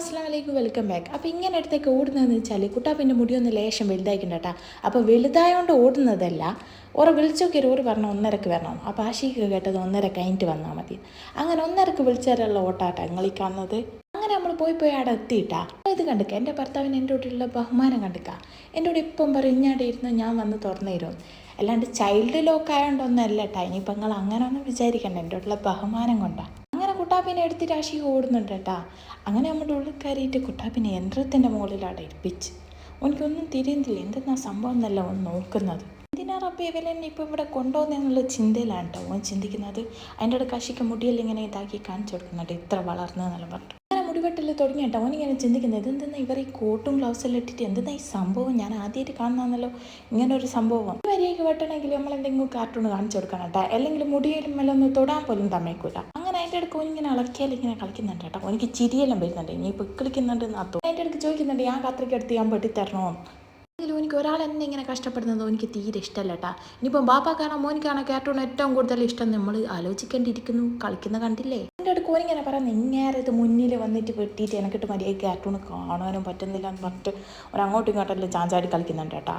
അസ്സലാമു അലൈക്കും, welcome back. അപ്പോൾ ഇങ്ങനെ അടുത്തേക്ക് ഓടുന്നതെന്ന് വെച്ചാൽ കുട്ടാപ്പിൻ്റെ മുടിയൊന്ന് ലേശം വലുതായിട്ടുണ്ട് കേട്ടോ. അപ്പോൾ വലുതായതുകൊണ്ട് ഓടുന്നതല്ല, ഓറെ വിളിച്ചോക്കിയൊരു ഓറ് പറഞ്ഞു 1:30 വരണം. അപ്പോൾ ആശിക്ക് കേട്ടത് 1:30 കഴിഞ്ഞിട്ട് വന്നാൽ മതി. അങ്ങനെ 1:30 വിളിച്ചാലുള്ള ഓട്ടാട്ടാ നിങ്ങളീ കാണുന്നത്. അങ്ങനെ നമ്മൾ പോയി അവിടെ എത്തിയിട്ടാ. ഇത് കണ്ടിക്ക, എൻ്റെ ഭർത്താവിന് എൻ്റെ കൂടെയുള്ള ബഹുമാനം കണ്ടിക്ക. എൻ്റെ കൂടെ ഇപ്പം പറയും ഇഞ്ഞാടെ ഇരുന്ന് ഞാൻ വന്ന് തുറന്നു തരും. അല്ലാണ്ട് ചൈൽഡ് ലോക്ക് ആയതുകൊണ്ടൊന്നല്ല കേട്ടോ. ഇനിയിപ്പോൾ നിങ്ങൾ അങ്ങനെ ഒന്നും വിചാരിക്കണ്ട, എൻ്റെ കൂടെയുള്ള ബഹുമാനം കൊണ്ടാണ്. അങ്ങനെ കുട്ടാപ്പിനെ എടുത്തിട്ട് ആശി ഓടുന്നുണ്ട് കേട്ടാ. അങ്ങനെ നമ്മുടെ ഉള്ളിൽ കയറിയിട്ട് കുട്ടാപ്പിനെ യന്ത്രത്തിൻ്റെ മുകളിലാണ് ഇരിപ്പിച്ച്. എനിക്കൊന്നും തിരിയുന്നില്ല, എന്തെന്നാ സംഭവം എന്നല്ല ഓൻ നോക്കുന്നത്. എന്തിനാ റബ്ബേ ഇവലെന്നെ ഇപ്പോൾ ഇവിടെ കൊണ്ടുപോകുന്നുള്ള ചിന്തയിലാണ് കേട്ടോ ഓൻ ചിന്തിക്കുന്നത്. അതിൻ്റെ ഇടയ്ക്ക് ആശിക്ക് മുടിയെല്ലാം ഇങ്ങനെ ഇതാക്കി കാണിച്ചു കൊടുക്കുന്നുണ്ട്, ഇത്ര വളർന്നതെന്നെല്ലാം പറഞ്ഞു. അങ്ങനെ മുടിവെട്ടിൽ തുടങ്ങി കേട്ടോ ഓനിങ്ങനെ ചിന്തിക്കുന്നത്, ഇതെന്തെന്നാ ഇവർ ഈ കോട്ടും ഗ്ലൗസെല്ലാം ഇട്ടിട്ട് എന്തെന്നാ ഈ സംഭവം, ഞാൻ ആദ്യമായിട്ട് കാണുന്നതെന്നല്ലോ ഇങ്ങനെ ഒരു സംഭവം. ഈ വരിയൊക്കെ വെട്ടണമെങ്കിൽ നമ്മളെന്തെങ്കിലും കാർട്ടൂൺ കാണിച്ചു കൊടുക്കണം കേട്ടോ, അല്ലെങ്കിൽ മുടിയിലും മേലെ ഒന്ന് തൊടാൻ പോലും തമ്മേക്കൂല. അങ്ങനെ അതിൻ്റെ ഇടയ്ക്ക് ഓനിങ്ങനെ ഇളക്കിയാൽ ഇങ്ങനെ കളിക്കുന്നുണ്ട് കേട്ടോ. എനിക്ക് ചിരിയെല്ലാം വരുന്നുണ്ട്, ഇനി ഇപ്പോൾ കളിക്കുന്നുണ്ട് നാത്തു. അതിൻ്റെ ഇടയ്ക്ക് ചോദിക്കുന്നുണ്ട് ഞാൻ കത്രിക എടുത്ത് ഞാൻ വെട്ടിത്തരണോ. എങ്കിലും എനിക്ക് ഒരാൾ എന്നെ ഇങ്ങനെ കഷ്ടപ്പെടുന്നത് എനിക്ക് തീരെ ഇഷ്ടമല്ല കേട്ടോ. ഇനിയിപ്പം ബാപ്പാക്കാണോ മോനിക്കാണോ കാർട്ടൂൺ ഏറ്റവും കൂടുതൽ ഇഷ്ടം നമ്മൾ ആലോചിക്കേണ്ടിയിരിക്കുന്നു. കളിക്കുന്ന കണ്ടില്ലേ. എൻ്റെ അടുത്ത് ഓനിങ്ങനെ പറയുന്നത് ഇങ്ങേരെ ഇത് മുന്നിൽ വന്നിട്ട് വെട്ടിയിട്ട് എനിക്കിട്ട് മര്യാദ കാർട്ടൂൺ കാണാനും പറ്റുന്നില്ല എന്ന് പറഞ്ഞിട്ട് ഒരങ്ങോട്ടും ഇങ്ങോട്ടെല്ലാം ചാഞ്ചാടി കളിക്കുന്നുണ്ട് കേട്ടോ.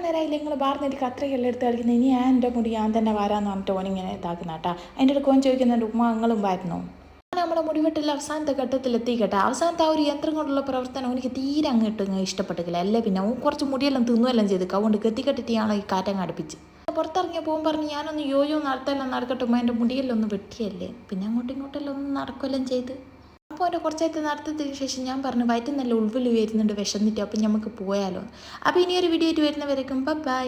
നേരമായില്ല നിങ്ങൾ ബാർന്നിട്ട് കത്രികയെല്ലാം എടുത്ത് കളിക്കുന്നത്, ഇനി ഞാൻ എൻ്റെ മുടി ഞാൻ തന്നെ വരാമെന്ന് പറഞ്ഞിട്ട് ഓനിങ്ങനെ ഇതാക്കുന്ന കേട്ടോ. അതിൻ്റെ ഇടയ്ക്ക് ഓൻ ചോദിക്കുന്നുണ്ട് ഉമ്മ നിങ്ങളും വരുന്നു. അങ്ങനെ നമ്മളെ മുടിവെട്ടിൽ അവസാനത്തെ ഘട്ടത്തിലെത്തി കേട്ടോ. അവസാനത്തെ ആ ഒരു യന്ത്രം കൊണ്ടുള്ള പ്രവർത്തനം എനിക്ക് തീരെ അങ്ങോട്ട് ഇഷ്ടപ്പെട്ടില്ല. അല്ലേ പിന്നെ ഓൻ കുറച്ച് മുടിയെല്ലാം തിന്നുമെല്ലാം ചെയ്ത് അതുകൊണ്ട് കെട്ടിക്കെട്ടിട്ടാണ് ഈ കാറ്റങ്ങ് അടുപ്പിച്ച്. പുറത്തിറങ്ങിയ പോകുമ്പോൾ പറഞ്ഞ് ഞാനൊന്ന് യോയോ നടത്തെല്ലാം നടക്കട്ടെ, എൻ്റെ മുടിയെല്ലാം ഒന്ന് വെട്ടിയല്ലേ. പിന്നെ അങ്ങോട്ടും ഇങ്ങോട്ടെല്ലാം ഒന്ന് നടക്കുമെല്ലാം ചെയ്ത്. അപ്പോൾ എൻ്റെ കുറച്ചായിട്ട് നടത്തതിന് ശേഷം ഞാൻ പറഞ്ഞു വയറ്റിൽ നല്ല ഉൾവിളി വരുന്നുണ്ട്, വിശന്നിട്ട്, അപ്പം നമുക്ക് പോയാലോ. അപ്പോൾ ഇനിയൊരു വീഡിയോ ആയിട്ട് വരുന്നവരേക്കും ബൈ.